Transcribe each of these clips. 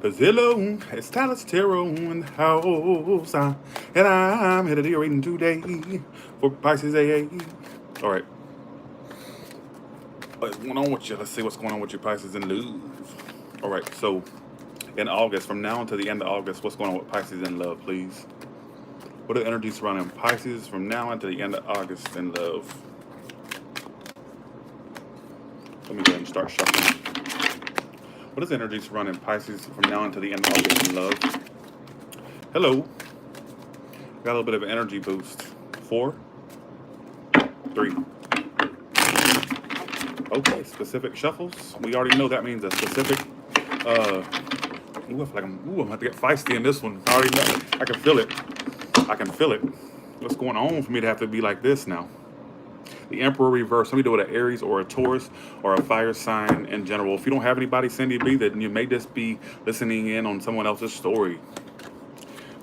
Cause hello, it's Tyler Tarot in the house. And I'm here to do a reading today for Pisces AA. Alright. What's going on with you? Let's see what's going on with your Pisces in love. Alright, so in August, from now until the end of August, what's going on with Pisces in love, please? What are the energies surrounding Pisces from now until the end of August in love? Let me go ahead and start shuffling. What is the energy surrounding Pisces from now until the end of August in love? Hello. Got a little bit of an energy boost. 4, 3. Okay, specific shuffles. We already know that means a specific. Ooh, I feel like I'm gonna have to get feisty in this one. I already know. I can feel it. I can feel it. What's going on for me to have to be like this now? The Emperor reverse. Let me do it an Aries or a Taurus or a fire sign in general. If you don't have anybody, Cindy B, then you may just be listening in on someone else's story.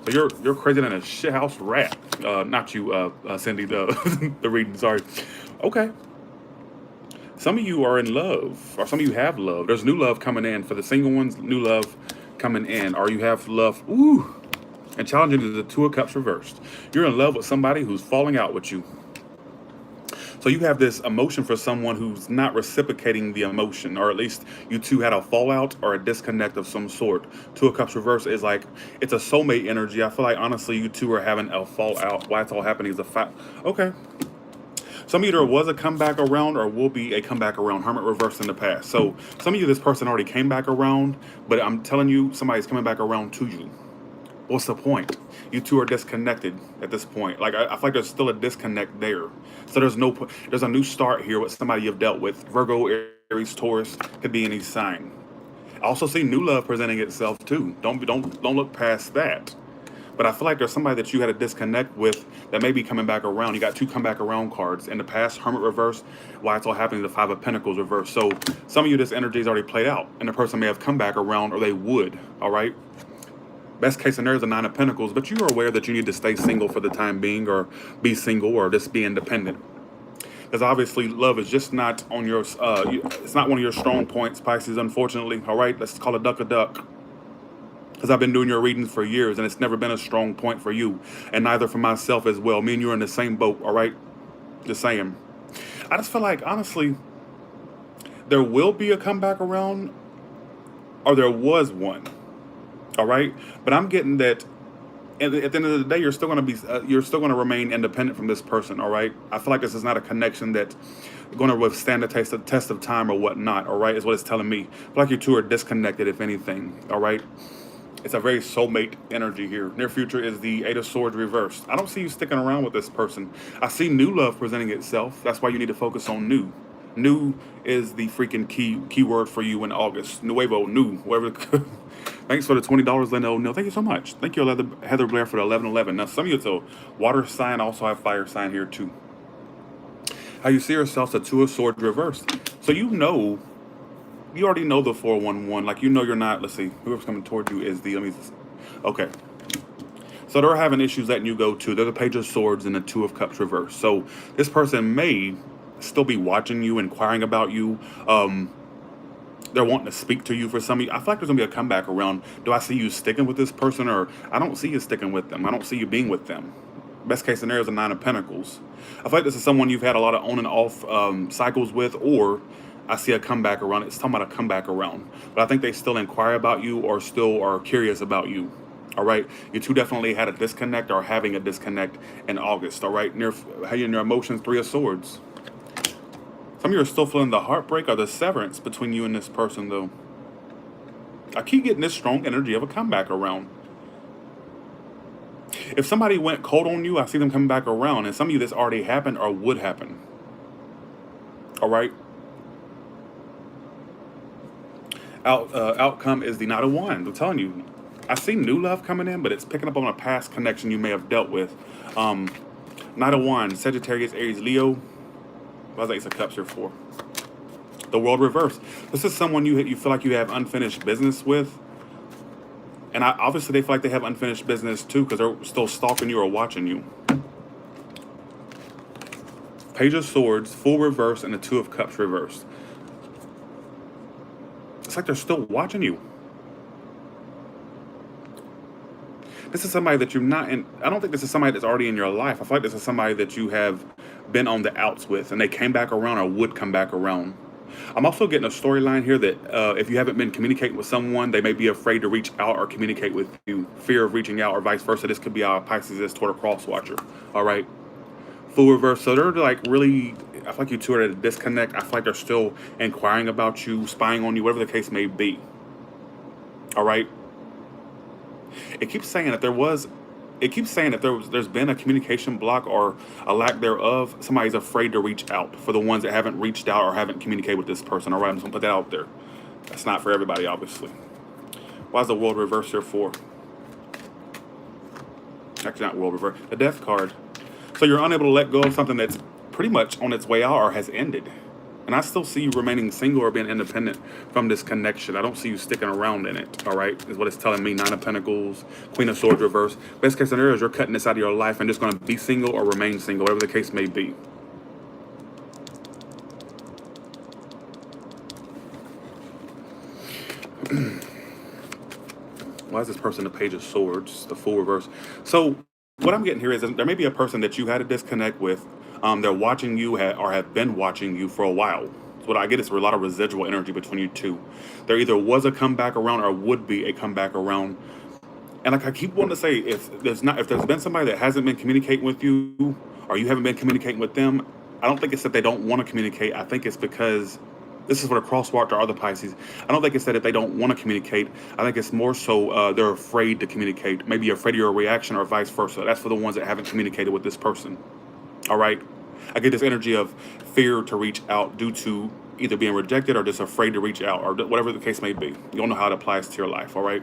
So you're crazier than a shithouse rat. Not you, Cindy, the the reading. Sorry. Okay. Some of you are in love, or some of you have love. There's new love coming in for the single ones. New love coming in, or you have love. Ooh. And challenging is the Two of Cups reversed. You're in love with somebody who's falling out with you. So you have this emotion for someone who's not reciprocating the emotion, or at least you two had a fallout or a disconnect of some sort. Two of Cups reverse is like, it's a soulmate energy. I feel like, honestly, you two are having a fallout. Why it's all happening is a fact. Okay. Some of you, there was a comeback around or will be a comeback around. Hermit reversed in the past. So some of you, this person already came back around, but I'm telling you, somebody's coming back around to you. What's the point? You two are disconnected at this point. Like, I feel like there's still a disconnect there. So there's a new start here with somebody you've dealt with. Virgo, Aries, Taurus, could be any sign. I also see new love presenting itself too. Don't look past that. But I feel like there's somebody that you had a disconnect with that may be coming back around. You got 2 come back around cards. In the past, Hermit reverse. Why it's all happening, the 5 of Pentacles reverse. So some of you, this energy is already played out. And the person may have come back around, or they would, all right? Best case scenario is a 9 of Pentacles, but you are aware that you need to stay single for the time being, or be single, or just be independent. Because obviously love is just not on your, it's not one of your strong points, Pisces, unfortunately. All right, let's call a duck a duck. Because I've been doing your readings for years, and it's never been a strong point for you, and neither for myself as well. Me and you are in the same boat, all right? Just saying. I just feel like, honestly, there will be a comeback around, or there was one, all right? But I'm getting that at the end of the day, you're still going to remain independent from this person, all right? I feel like this is not a connection that's going to withstand the test of time or whatnot, all right, is what it's telling me. I feel like you two are disconnected, if anything, all right? It's a very soulmate energy here. Near future is the 8 of Swords reversed. I don't see you sticking around with this person. I see new love presenting itself. That's why you need to focus on new. New is the freaking key word for you in August. Nuevo, new, whatever. Thanks for the $20, Linda O'Neill. Thank you so much. Thank you, Heather Blair, for the 1111. Now, some of you, it's a water sign, also have fire sign here too. How you see yourself, the 2 of Swords reversed. So you already know the 411. Like, you know you're not, let's see, whoever's coming toward you is the, okay. So they're having issues letting you go too. They're the Page of Swords and the 2 of Cups reversed. So this person may still be watching you, inquiring about you. They're wanting to speak to you for some of you. I feel like there's going to be a comeback around. Do I see you sticking with this person, or I don't see you sticking with them. I don't see you being with them. Best case scenario is a 9 of Pentacles. I feel like this is someone you've had a lot of on and off cycles with, or I see a comeback around. It's talking about a comeback around. But I think they still inquire about you, or still are curious about you. All right? You two definitely had a disconnect, or having a disconnect in August. All right? How you in your emotions, 3 of Swords. Some of you are still feeling the heartbreak or the severance between you and this person, though. I keep getting this strong energy of a comeback around. If somebody went cold on you, I see them coming back around. And some of you, this already happened or would happen. All right? Outcome is the Knight of Wands. I'm telling you, I see new love coming in, but it's picking up on a past connection you may have dealt with. Knight of Wands, Sagittarius, Aries, Leo. What's that Ace of Cups here for? The World reversed. This is someone you feel like you have unfinished business with. And obviously they feel like they have unfinished business too, because they're still stalking you or watching you. Page of Swords, full reverse, and the 2 of Cups reversed. It's like they're still watching you. This is somebody that you're not in. I don't think this is somebody that's already in your life. I feel like this is somebody that you have been on the outs with, and they came back around or would come back around. I'm also getting a storyline here that if you haven't been communicating with someone, they may be afraid to reach out or communicate with you. Fear of reaching out or vice versa. This could be our Pisces is toward a cross watcher. All right. Full reverse. So they're like really, I feel like you two are at a disconnect. I feel like they're still inquiring about you, spying on you, whatever the case may be. All right. It keeps saying that there's been a communication block or a lack thereof. Somebody's afraid to reach out for the ones that haven't reached out or haven't communicated with this person. All right, I'm just gonna put that out there. That's not for everybody, obviously. Why is the world reverse here for? Actually, not world reverse. The death card. So you're unable to let go of something that's pretty much on its way out or has ended. And I still see you remaining single or being independent from this connection. I don't see you sticking around in it, all right, is what it's telling me. Nine of Pentacles, Queen of Swords reverse. Best case scenario is you're cutting this out of your life and just going to be single or remain single, whatever the case may be. Why is this person the Page of Swords, the Fool reverse? So what I'm getting here is there may be a person that you had a disconnect with. They're watching you or have been watching you for a while. So what I get is a lot of residual energy between you two. There either was a comeback around or would be a comeback around. And like I keep wanting to say, if there's been somebody that hasn't been communicating with you or you haven't been communicating with them, I don't think it's that they don't want to communicate. I think it's because this is what a crosswalk or other Pisces. I don't think it's that they don't want to communicate. I think it's more so they're afraid to communicate. Maybe you're afraid of your reaction or vice versa. That's for the ones that haven't communicated with this person. All right. I get this energy of fear to reach out due to either being rejected or just afraid to reach out or whatever the case may be. You don't know how it applies to your life. All right.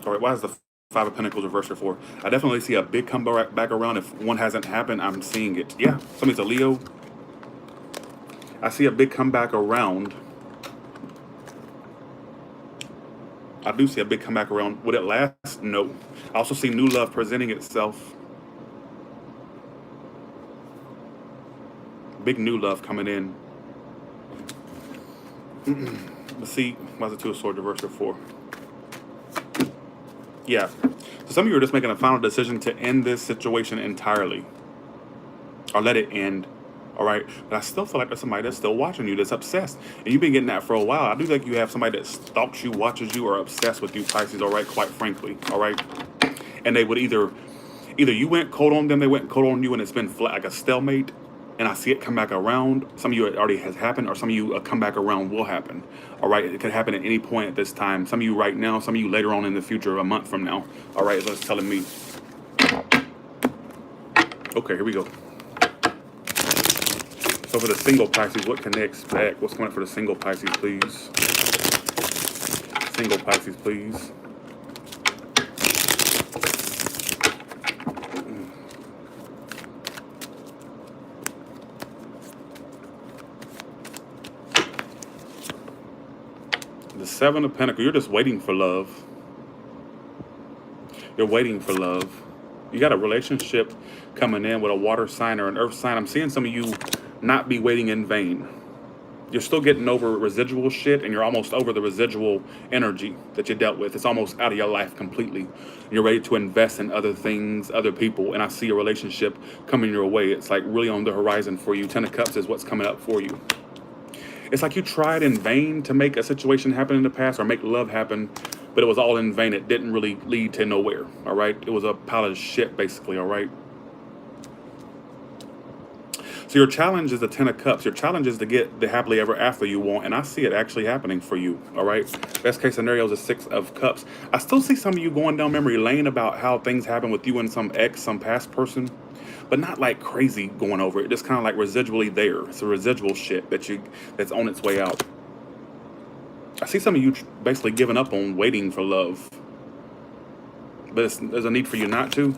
All right. Why is the Five of Pentacles reversed here for? I definitely see a big comeback back around. If one hasn't happened, I'm seeing it. Yeah. Somebody's a Leo. I see a big comeback around. I do see a big comeback around. Would it last? No. I also see new love presenting itself. Big new love coming in. Let's see. Why is the Two of Swords reversed for? Yeah. So some of you are just making a final decision to end this situation entirely. Or let it end. All right. But I still feel like there's somebody that's still watching you, that's obsessed. And you've been getting that for a while. I do think you have somebody that stalks you, watches you, or obsessed with you, Pisces, all right, quite frankly. All right. And they would either you went cold on them, they went cold on you, and it's been flat, like a stalemate. And I see it come back around. Some of you it already has happened, or some of you a comeback around will happen. All right, it could happen at any point at this time. Some of you right now, some of you later on in the future, a month from now. All right, that's telling me. Okay, here we go. So for the single Pisces, what can they expect? What's coming up for the single Pisces, please? Single Pisces, please. The Seven of Pentacles, you're just waiting for love. You're waiting for love. You got a relationship coming in with a water sign or an earth sign. I'm seeing some of you not be waiting in vain. You're still getting over residual shit, and you're almost over the residual energy that you dealt with. It's almost out of your life completely. And you're ready to invest in other things, other people, and I see a relationship coming your way. It's like really on the horizon for you. Ten of Cups is what's coming up for you. It's like you tried in vain to make a situation happen in the past or make love happen, but it was all in vain. It didn't really lead to nowhere, all right? It was a pile of shit, basically, all right? So your challenge is the Ten of Cups. Your challenge is to get the happily ever after you want, and I see it actually happening for you, all right? Best case scenario is the Six of Cups. I still see some of you going down memory lane about how things happen with you and some ex, some past person, but not like crazy going over it. Just kind of like residually there. It's a residual shit that's on its way out. I see some of you basically giving up on waiting for love, but there's a need for you not to.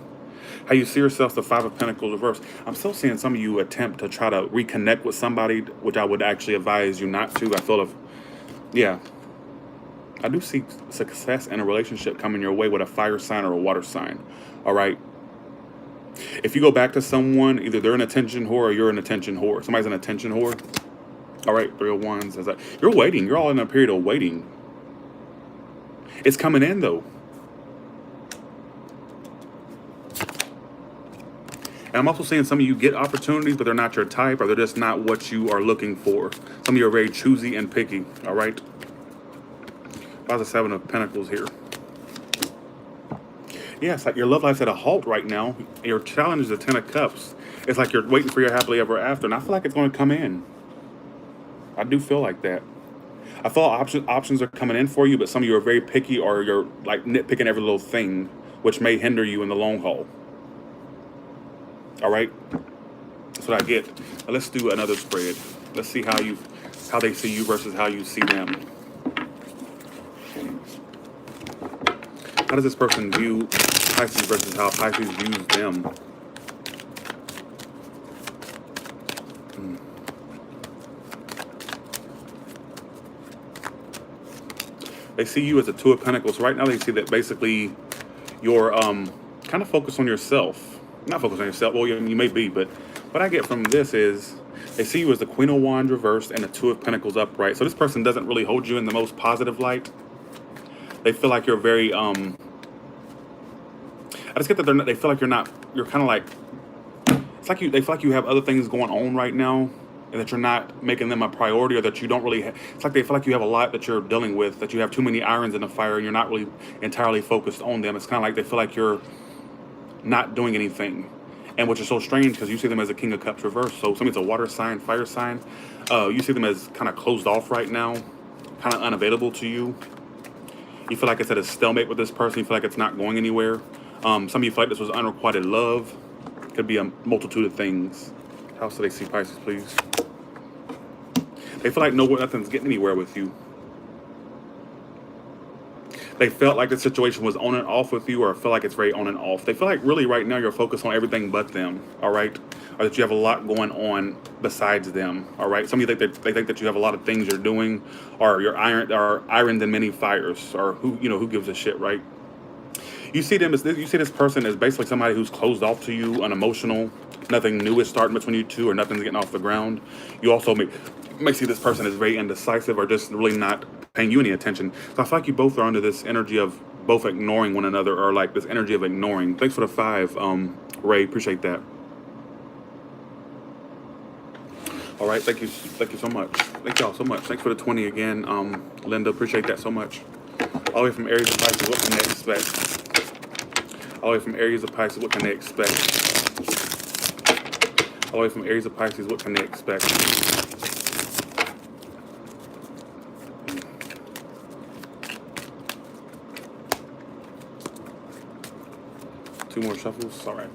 How you see yourself, the Five of Pentacles reverse. I'm still seeing some of you attempt to try to reconnect with somebody, which I would actually advise you not to. I feel yeah. I do see success in a relationship coming your way with a fire sign or a water sign. All right. If you go back to someone, either they're an attention whore or you're an attention whore. Somebody's an attention whore. All right, 3 of Wands. You're waiting. You're all in a period of waiting. It's coming in, though. And I'm also seeing some of you get opportunities, but they're not your type, or they're just not what you are looking for. Some of you are very choosy and picky, all right? Why's the Seven of Pentacles here? Yeah, it's like your love life's at a halt right now. Your challenge is the Ten of Cups. It's like you're waiting for your happily ever after, and I feel like it's going to come in. I do feel like that. I feel options are coming in for you, but some of you are very picky, or you're like nitpicking every little thing, which may hinder you in the long haul. All right, that's what I get. Now let's do another spread. Let's see how they see you versus how you see them. How does this person view Pisces versus how Pisces views them? They see you as a Two of Pentacles. Right now they see that basically you're kind of focused on yourself. Not focused on yourself, well, you may be, but what I get from this is they see you as the Queen of Wands reversed and the Two of Pentacles upright. So this person doesn't really hold you in the most positive light. They feel like you're very, I just get that they feel like you're kind of like, it's like they feel like you have other things going on right now, and that you're not making them a priority, or that you don't really it's like they feel like you have a lot that you're dealing with, that you have too many irons in the fire, and you're not really entirely focused on them. It's kind of like they feel like you're not doing anything, and which is so strange because you see them as a King of Cups reversed. So somebody's a water sign, fire sign. You see them as kind of closed off right now, kind of unavailable to you. You feel like it's at a stalemate with this person. You feel like it's not going anywhere. Some of you feel like this was unrequited love. Could be a multitude of things. How else do they see Pisces, please? They feel like nothing's getting anywhere with you. They felt like the situation was on and off with you, or feel like it's very on and off. They feel like really right now you're focused on everything but them, all right? Or that you have a lot going on besides them, all right? Some of you think that you have a lot of things you're doing, or you're ironed in many fires, or who gives a shit, right? You see this person as basically somebody who's closed off to you, unemotional. Nothing new is starting between you two, or nothing's getting off the ground. You also may see this person as very indecisive, or just really not paying you any attention. So I feel like you both are under this energy of both ignoring one another, or like this energy of ignoring. Thanks for the 5, Ray. Appreciate that. All right, thank you so much. Thank y'all so much. Thanks for the 20 again, Linda. Appreciate that so much. All the way from Aries of Pisces, what can they expect? All the way from Aries of Pisces, what can they expect? All the way from Aries of Pisces, what can they expect? Two more shuffles. All right.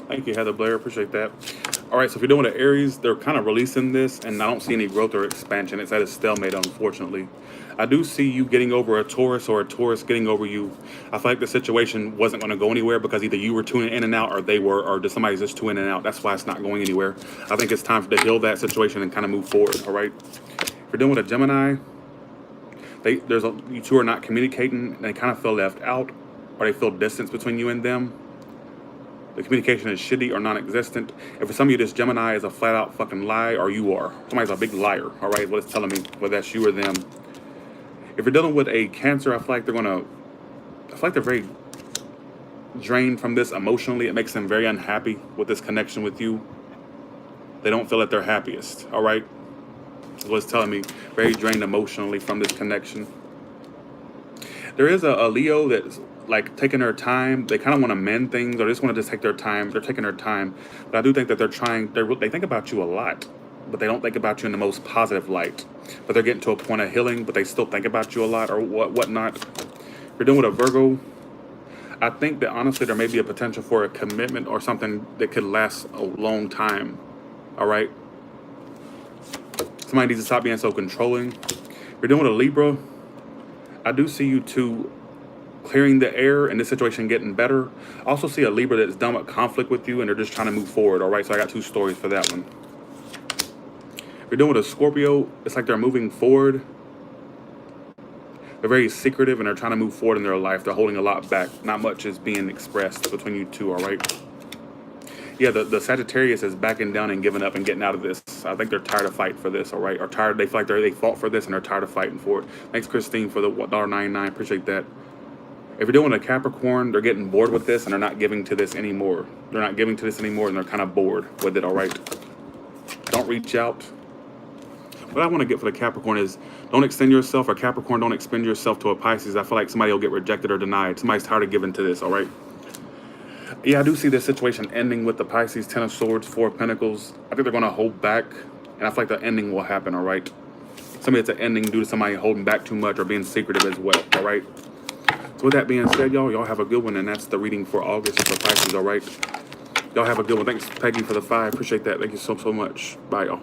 Thank you, Heather Blair. Appreciate that. All right, so if you're doing an Aries, they're kind of releasing this, and I don't see any growth or expansion. It's at a stalemate, unfortunately. I do see you getting over a Taurus, or a Taurus getting over you. I feel like the situation wasn't going to go anywhere because either you were tuning in and out, or they were, or just somebody's just tuning in and out. That's why it's not going anywhere. I think it's time to heal that situation and kind of move forward, all right? If you're dealing with a Gemini, you two are not communicating. They kind of feel left out, or they feel distance between you and them. The communication is shitty or non-existent. And for some of you, this Gemini is a flat-out fucking lie, or you are. Somebody's a big liar, all right? What it's telling me, whether that's you or them. If you're dealing with a Cancer, I feel like they're very drained from this emotionally. It makes them very unhappy with this connection with you. They don't feel at their happiest, all right? That's what it's telling me. Very drained emotionally from this connection. There is a Leo that's like taking their time. They kind of want to mend things, or just want to take their time. They're taking their time. But I do think that they think about you a lot, but they don't think about you in the most positive light. But they're getting to a point of healing, but they still think about you a lot, or whatnot. If you're dealing with a Virgo, I think that honestly there may be a potential for a commitment or something that could last a long time, all right? Somebody needs to stop being so controlling. If you're dealing with a Libra, I do see you two clearing the air and this situation getting better. I also see a Libra that's done with conflict with you, and they're just trying to move forward, all right? So I got 2 stories for that one. If you're dealing with a Scorpio, it's like they're moving forward. They're very secretive, and they're trying to move forward in their life. They're holding a lot back. Not much is being expressed between you two, all right? Yeah, the Sagittarius is backing down and giving up and getting out of this. I think they're tired of fighting for this, all right? Or tired, they feel like they fought for this and they're tired of fighting for it. Thanks, Christine, for the $1.99. Appreciate that. If you're doing a Capricorn, they're getting bored with this and they're not giving to this anymore. They're not giving to this anymore and they're kind of bored with it, all right? Don't reach out. What I want to get for the Capricorn is don't extend yourself, or Capricorn, don't expend yourself to a Pisces. I feel like somebody will get rejected or denied. Somebody's tired of giving to this, all right? Yeah, I do see this situation ending with the Pisces, 10 of Swords, 4 of Pentacles. I think they're going to hold back, and I feel like the ending will happen, all right? Somebody that's an ending due to somebody holding back too much or being secretive as well, all right? So with that being said, y'all have a good one, and that's the reading for August for Pisces, all right? Y'all have a good one. Thanks, Peggy, for the 5. Appreciate that. Thank you so much. Bye, y'all.